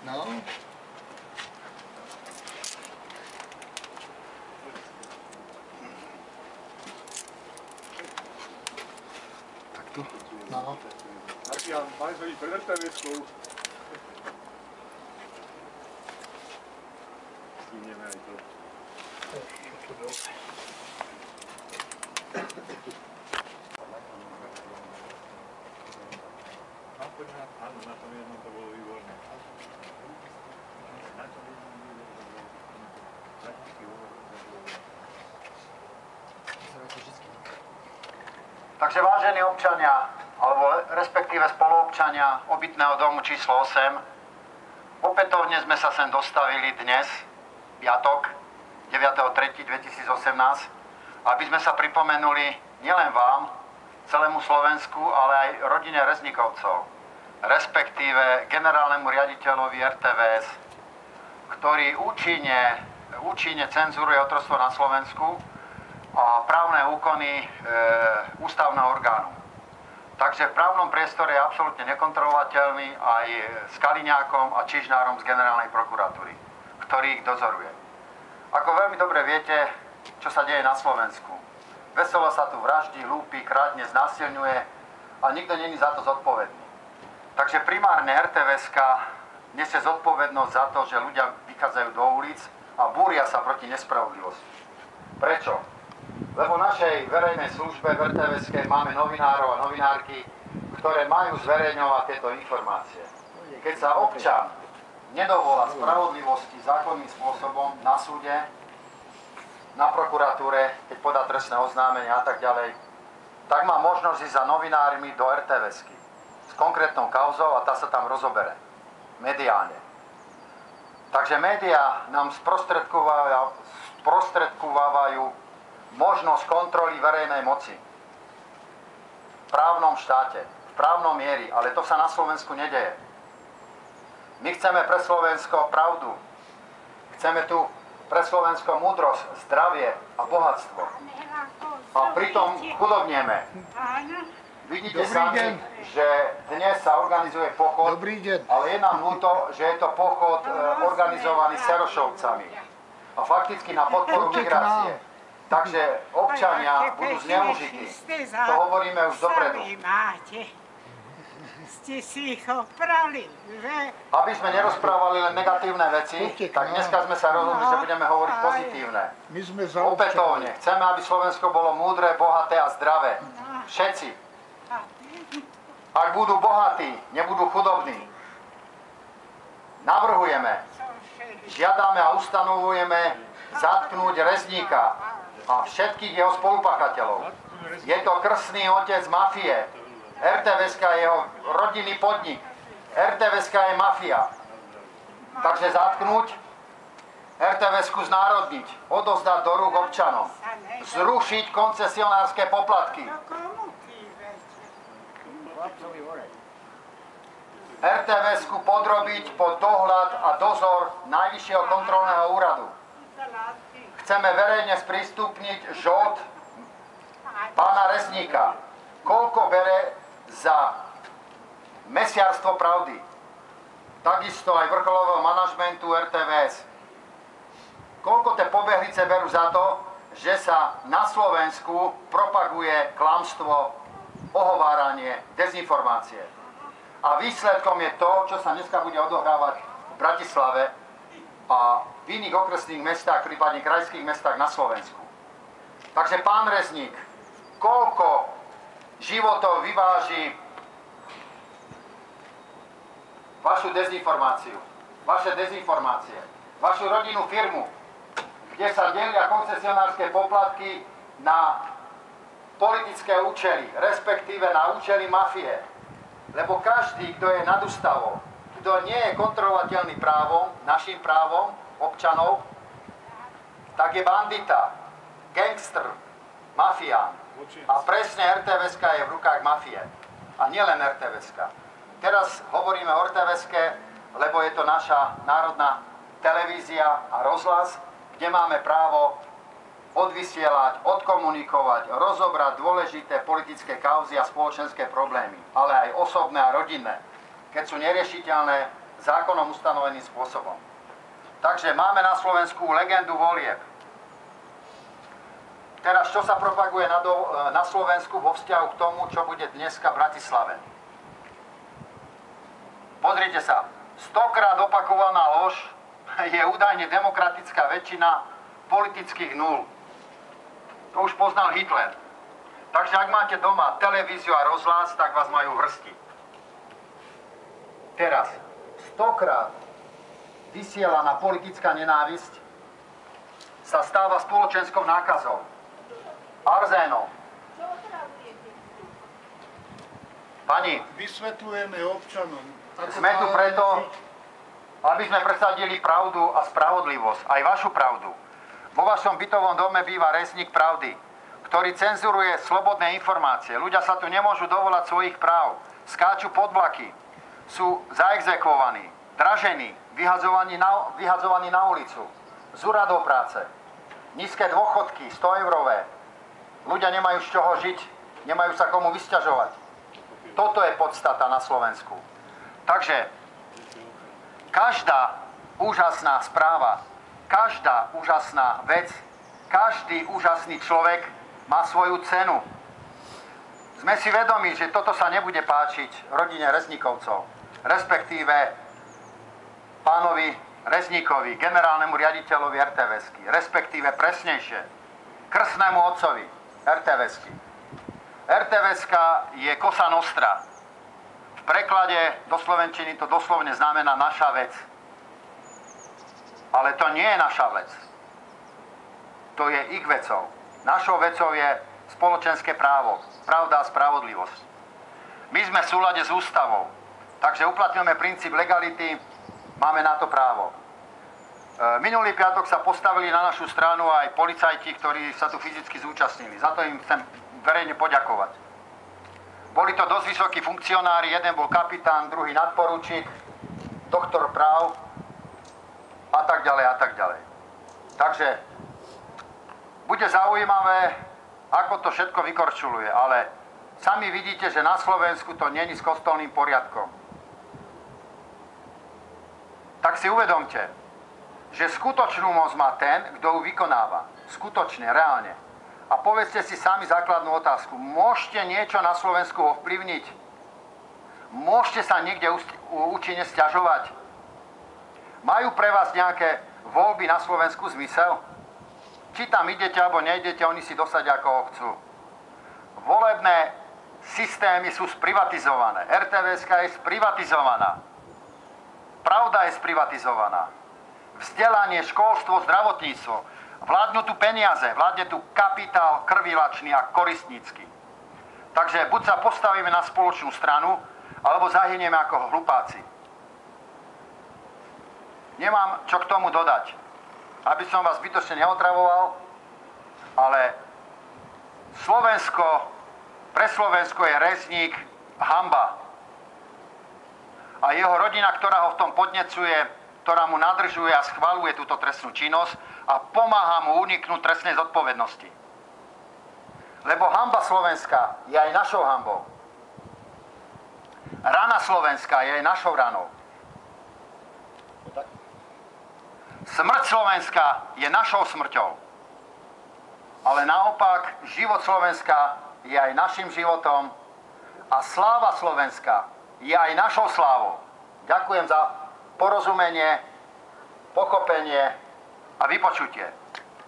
No. Takto. No. Tak ja, mali sme byť pred RTVS-kou. Stihneme aj to. Áno, na tom jednom to bolo výborné. Na tom jednom Takže vážení občania, alebo respektíve spoluobčania obytného domu číslo 8, opätovne sme sa sem dostavili dnes, piatok, 9.3.2018, aby sme sa pripomenuli nielen vám, celému Slovensku, ale aj rodine Reznikovcov, respektíve generálnemu riaditeľovi RTVS, ktorý účinne cenzuruje otroctvo na Slovensku a právne úkony ústavného orgánu. Takže v právnom priestore je absolútne nekontrolovateľný aj s Kaliňákom a Čižnárom z generálnej prokuratúry, ktorý ich dozoruje. Ako veľmi dobre viete, čo sa deje na Slovensku. Veselo sa tu vraždí, lúpi, kradne, znásilňuje a nikto není za to zodpovedný. Takže primárne RTVS-ka nesie zodpovednosť za to, že ľudia vychádzajú do ulic a búria sa proti nespravodlivosti. Prečo? Lebo v našej verejnej službe v RTVS-ke máme novinárov a novinárky, ktoré majú zverejňovať tieto informácie. Keď sa občan nedovolá spravodlivosti zákonným spôsobom na súde, na prokuratúre, keď podá trestné oznámenie a tak ďalej, tak má možnosť ísť za novinármi do RTVS-ky s konkrétnou kauzou a tá sa tam rozobere mediálne. Takže médiá nám sprostredkovávajú možnosť kontroly verejnej moci v právnom štáte, v právnom mieri, ale to sa na Slovensku nedeje. My chceme pre Slovensko pravdu, chceme tu pre Slovensko múdrosť, zdravie a bohatstvo. A pritom chudobnieme. Vidíte sami, že dnes sa organizuje pochod, ale je nám ľúto, že je to pochod organizovaný Serošovcami. A fakticky na podporu migrácie. Takže občania budú zneužití. To hovoríme už dopredu. Ste si ich oprali, že? Aby sme nerozprávali len negatívne veci, tak dneska sme sa rozhodli, že budeme hovoriť pozitívne. Opätovne, chceme, aby Slovensko bolo múdre, bohaté a zdravé. Všetci. Ak budú bohatí, nebudú chudobní. Navrhujeme, žiadame a ustanovujeme zatknúť Rezníka a všetkých jeho spolupáchateľov. Je to krstný otec mafie. RTVS-ka je jeho rodinný podnik. RTVS-ka je mafia. Takže zatknúť, RTVS-ku znárodniť, odozdať do rúk občanom, zrušiť koncesionárske poplatky. RTVS-ku podrobiť pod dohľad a dozor Najvyššieho kontrolného úradu. Chceme verejne sprístupniť žód pána Rezníka. Koľko bere za mesiarstvo pravdy. Takisto aj vrcholového manažmentu RTVS. Koľko tie pobehlice berú za to, že sa na Slovensku propaguje klamstvo, ohováranie, dezinformácie. A výsledkom je to, čo sa dneska bude odohrávať v Bratislave a v iných okresných mestách, prípadne krajských mestách na Slovensku. Takže pán Rezník, koľko životov vyváži vašu dezinformáciu, vaše dezinformácie, vašu rodinnú firmu, kde sa delia koncesionárske poplatky na politické účely, respektíve na účely mafie. Lebo každý, kto je nad ústavou, kto nie je kontrolovateľný právom, našim právom, občanov, tak je bandita, gangster, mafián. A presne RTVS-ka je v rukách mafie. A nielen RTVS-ka. Teraz hovoríme o RTVS-ke, lebo je to naša národná televízia a rozhlas, kde máme právo odvysielať, odkomunikovať, rozobrať dôležité politické kauzy a spoločenské problémy, ale aj osobné a rodinné, keď sú neriešiteľné zákonom ustanoveným spôsobom. Takže máme na Slovensku legendu volieb. Teraz, čo sa propaguje na Slovensku vo vzťahu k tomu, čo bude dneska v Bratislave? Pozrite sa, 100-krát opakovaná lož je údajne demokratická väčšina politických nul. To už poznal Hitler. Takže ak máte doma televíziu a rozhlas, tak vás majú v hrsti. Teraz, 100-krát vysielaná politická nenávisť sa stáva spoločenskou nákazou. Arzénom. Pani, Vysvetľujeme občanom. sme tu preto, aby sme presadili pravdu a spravodlivosť, aj vašu pravdu. Vo vašom bytovom dome býva Rezník pravdy, ktorý cenzuruje slobodné informácie. Ľudia sa tu nemôžu dovolať svojich práv, skáču pod vlaky, sú zaexekvovaní, dražení, vyhadzovaní na ulicu, z úradov práce, nízke dôchodky, 100-eurové. Ľudia nemajú z čoho žiť, nemajú sa komu vysťažovať. Toto je podstata na Slovensku. Takže každá úžasná správa, každá úžasná vec, každý úžasný človek má svoju cenu. Sme si vedomi, že toto sa nebude páčiť rodine Rezníkovcov, respektíve pánovi Rezníkovi, generálnemu riaditeľovi RTVSky, respektíve presnejšie, krstnému otcovi RTVSky. RTVSka je Cosa Nostra. V preklade do slovenčiny to doslovne znamená naša vec. Ale to nie je naša vec. To je ich vecou. Našou vecou je spoločenské právo, pravda a spravodlivosť. My sme v súlade s ústavou, takže uplatňujeme princíp legality, máme na to právo. Minulý piatok sa postavili na našu stranu aj policajti, ktorí sa tu fyzicky zúčastnili. Za to im chcem verejne poďakovať. Boli to dosť vysokí funkcionári, jeden bol kapitán, druhý nadporučík, doktor práv a tak ďalej a tak ďalej. Takže bude zaujímavé, ako to všetko vykorčuluje, ale sami vidíte, že na Slovensku to není s kostolným poriadkom. Tak si uvedomte, že skutočnú moc má ten, kto ju vykonáva. Skutočne, reálne. A povedzte si sami základnú otázku. Môžete niečo na Slovensku ovplyvniť? Môžete sa niekde účinne sťažovať? Majú pre vás nejaké voľby na Slovensku zmysel? Či tam idete alebo nejdete, oni si dosadia ako chcú. Volebné systémy sú sprivatizované. RTVSka je sprivatizovaná. Pravda je sprivatizovaná. Vzdelanie, školstvo, zdravotníctvo. Vládnu tu peniaze, vládne tu kapitál krvilačný a koristnícky. Takže buď sa postavíme na spoločnú stranu, alebo zahynieme ako hlupáci. Nemám čo k tomu dodať, aby som vás zbytočne neotravoval, ale pre Slovensko je Rezník hanba. A jeho rodina, ktorá ho v tom podnecuje, ktorá mu nadržuje a schvaľuje túto trestnú činnosť a pomáha mu uniknúť trestnej zodpovednosti. Lebo hanba Slovenska je aj našou hanbou. Rana Slovenska je aj našou ranou. Smrť Slovenska je našou smrťou. Ale naopak, život Slovenska je aj našim životom a sláva Slovenska je aj našou slávou. Ďakujem za porozumenie, pochopenie a vypočutie.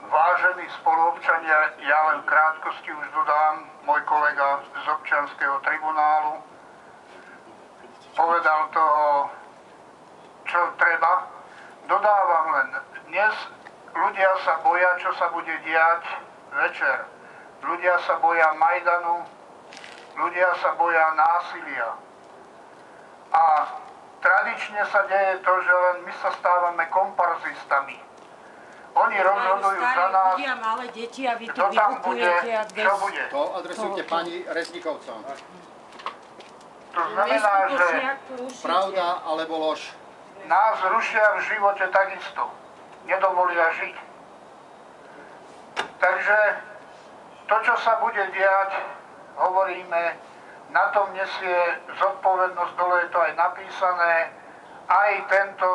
Vážení spoluobčania, ja len v krátkosti už dodám, môj kolega z občianskeho tribunálu povedal toho, čo treba. Dodávam len, dnes ľudia sa boja, čo sa bude diať večer. Ľudia sa boja Majdanu, ľudia sa boja násilia. A tradične sa deje to, že len my sa stávame komparzistami. Oni rozhodujú za nás, kto tam bude, čo bude. To adresujte pani Rezníkovcom. To znamená, že Pravda alebo lož. nás rušia v živote takisto. Nedovolia žiť. Takže to, čo sa bude diať, hovoríme, na tom nesie zodpovednosť, dole je to aj napísané, aj tento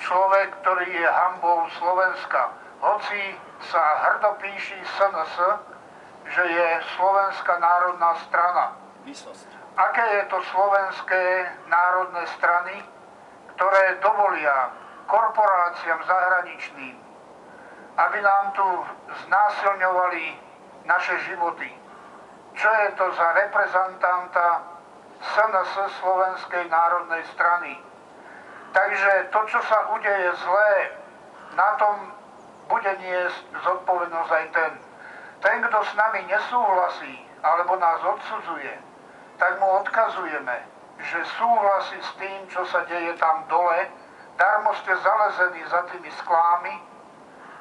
človek, ktorý je hanbou Slovenska. Hoci sa hrdo píši SNS, že je Slovenská národná strana. Aké je to slovenské národné strany, ktoré dovolia korporáciám zahraničným, aby nám tu znásilňovali naše životy? Čo je to za reprezentanta SNS Slovenskej národnej strany? Takže to, čo sa udeje zlé, na tom bude niesť zodpovednosť aj ten. Ten, kto s nami nesúhlasí, alebo nás odsudzuje, tak mu odkazujeme, že súhlasí s tým, čo sa deje tam dole. Darmo ste zalezení za tými sklámi,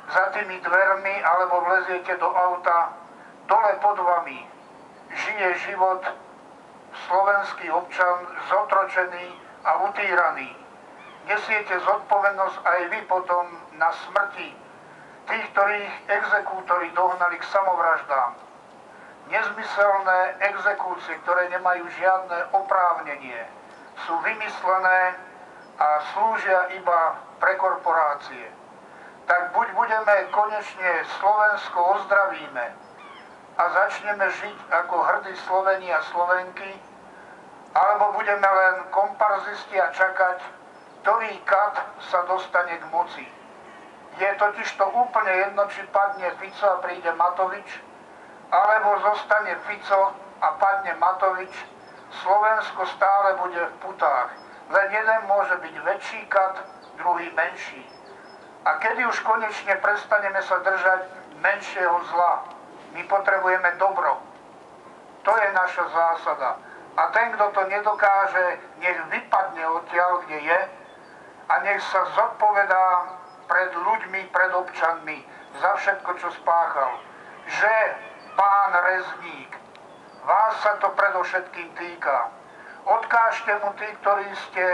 za tými dvermi, alebo vleziete do auta. Dole pod vami žije život slovenský občan zotročený a utýraný. Nesiete zodpovednosť aj vy potom na smrti tých, ktorých exekútori dohnali k samovraždám. Nezmyselné exekúcie, ktoré nemajú žiadne oprávnenie, sú vymyslené a slúžia iba pre korporácie. Tak buď budeme konečne Slovensko ozdravíme a začneme žiť ako hrdí Sloveni a Slovenky, alebo budeme len komparzisti a čakať, ktorý kat sa dostane k moci. Je totiž to úplne jedno, či padne Fico a príde Matovič, alebo zostane Fico a padne Matovič. Slovensko stále bude v putách. Len jeden môže byť väčší kat, druhý menší. A kedy už konečne prestaneme sa držať menšieho zla? My potrebujeme dobro. To je naša zásada. A ten, kto to nedokáže, nech vypadne odtiaľ, kde je, a nech sa zodpovedá pred ľuďmi, pred občanmi za všetko, čo spáchal. Že, pán Rezník, vás sa to predovšetkým týka. Odkážte mu tí, ktorí ste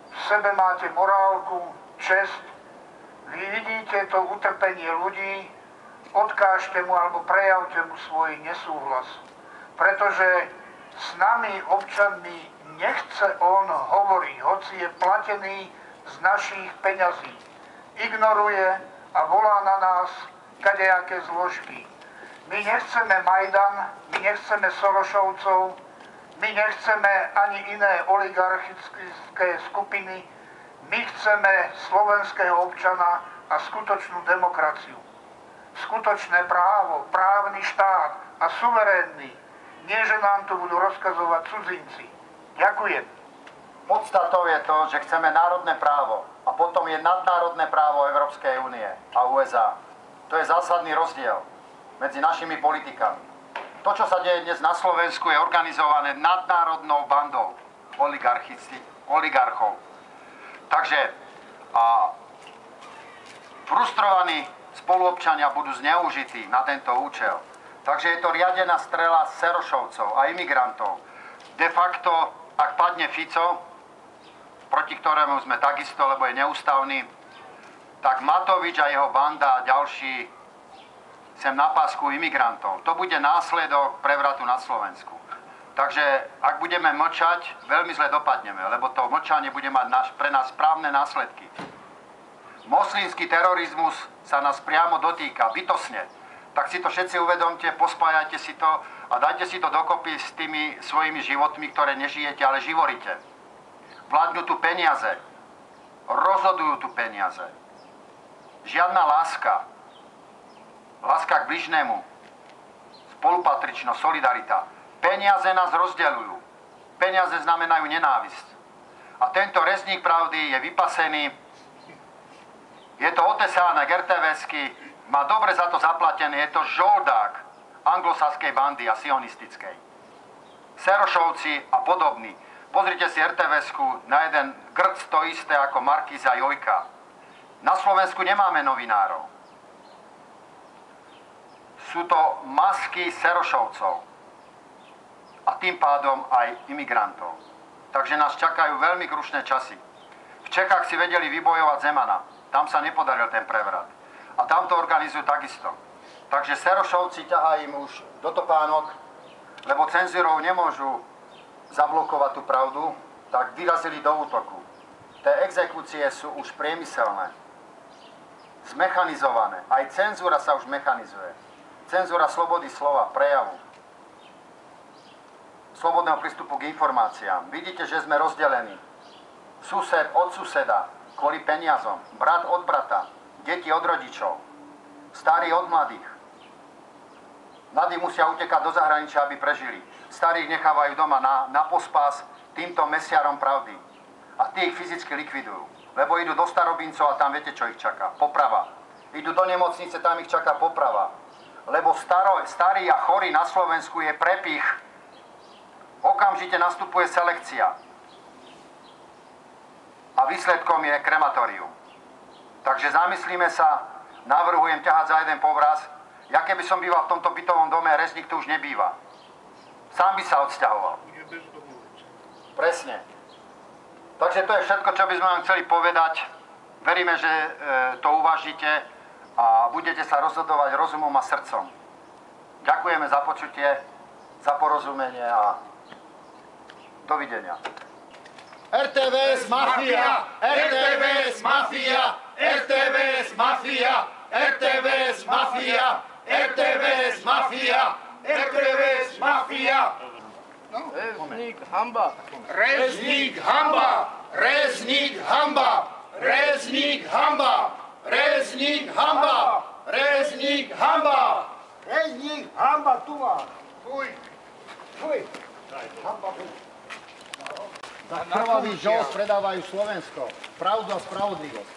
v sebe máte morálku, česť, vy vidíte to utrpenie ľudí, odkážte mu alebo prejavte mu svoj nesúhlas. Pretože s nami, občanmi, nechce on hovoriť, hoci je platený z našich peňazí. Ignoruje a volá na nás kadejaké zložky. My nechceme Majdan, my nechceme Sorošovcov, my nechceme ani iné oligarchické skupiny, my chceme slovenského občana a skutočnú demokraciu. Skutočné právo, právny štát a suverénny. Nie, že nám tu budú rozkazovať cudzinci. Ďakujem. Podstatou je to, že chceme národné právo a potom je nadnárodné právo Európskej únie a USA. To je zásadný rozdiel medzi našimi politikami. To, čo sa deje dnes na Slovensku, je organizované nadnárodnou bandou oligarchov. Takže frustrovaní spoluobčania budú zneužití na tento účel. Takže je to riadená strela Serošovcov a imigrantov. De facto, ak padne Fico, proti ktorému sme takisto, lebo je neústavný, tak Matovič a jeho banda a ďalší sem na pásku imigrantov. To bude následok prevratu na Slovensku. Takže ak budeme mlčať, veľmi zle dopadneme, lebo to mlčanie bude mať pre nás správne následky. Moslimský terorizmus sa nás priamo dotýka, bytostne. Tak si to všetci uvedomte, pospájajte si to a dajte si to dokopy s tými svojimi životmi, ktoré nežijete, ale živoríte. Vládnu tu peniaze, rozhodujú tu peniaze. Žiadna láska k bližnému, spolupatričnosť, solidarita. Peniaze nás rozdeľujú. Peniaze znamenajú nenávisť. A tento Rezník pravdy je vypasený, je to otesánek RTVsky, má dobre za to zaplatené, je to žoldák anglosaskej bandy a sionistickej. Serošovci a podobní. Pozrite si RTVsku, na jeden grc to isté ako Markíza Jojka. Na Slovensku nemáme novinárov. Sú to masky Serošovcov a tým pádom aj imigrantov. Takže nás čakajú veľmi krušné časy. V Čechách si vedeli vybojovať Zemana. Tam sa nepodaril ten prevrat. A tam to organizujú takisto. Takže Serošovci ťahajú im už do topánok, lebo cenzúrou nemôžu zablokovať tú pravdu, tak vyrazili do útoku. Tie exekúcie sú už priemyselné, zmechanizované. Aj cenzúra sa už mechanizuje. Cenzúra slobody slova, prejavu, slobodného prístupu k informáciám. Vidíte, že sme rozdelení. Sused od suseda, kvôli peniazom, brat od brata, deti od rodičov, starí od mladých. Mladí musia utekať do zahraničia, aby prežili. Starých nechávajú doma na pospas týmto mesiarom pravdy. A tí ich fyzicky likvidujú. Lebo idú do starobincov a tam viete, čo ich čaká. Poprava. Idú do nemocnice, tam ich čaká poprava. Lebo starý a chorý na Slovensku je prepich. Okamžite nastupuje selekcia. A výsledkom je krematórium. Takže zamyslíme sa, navrhujem ťahať za jeden povraz. Ja keby som býval v tomto bytovom dome, Rezník tu už nebýva. Sám by sa odsťahoval. Presne. Takže to je všetko, čo by sme vám chceli povedať. Veríme, že to uvažíte a budete sa rozhodovať rozumom a srdcom. Ďakujeme za počutie, za porozumenie a dovidenia. RTVS mafia! RTVS mafia! RTVS mafia! RTVS mafia! RTVS mafia! RTVS mafia! Rezník hamba! Rezník hamba! Rezník hamba! Rezník hamba! Rezník hamba! Rezník hamba! Rezník hamba tu má! Fuj! Fuj! Za krvavý žolt predávajú Slovensko. Pravdu a spravodlivosť.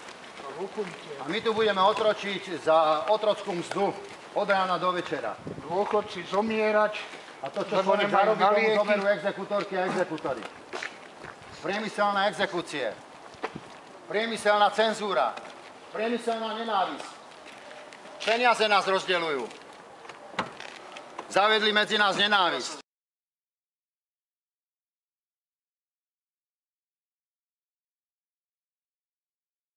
A my tu budeme otročiť za otrockú mzdu od rána do večera. Dôchodci zomierať, A to, čo lebo človek nemajú zarobí, na tomu lieky. zoberú exekútorky a exekútory. Priemyselné exekúcie. Priemyselná cenzúra. Priemyselná nenávisť. Peniaze nás rozdeľujú. Zavedli medzi nás nenávisť.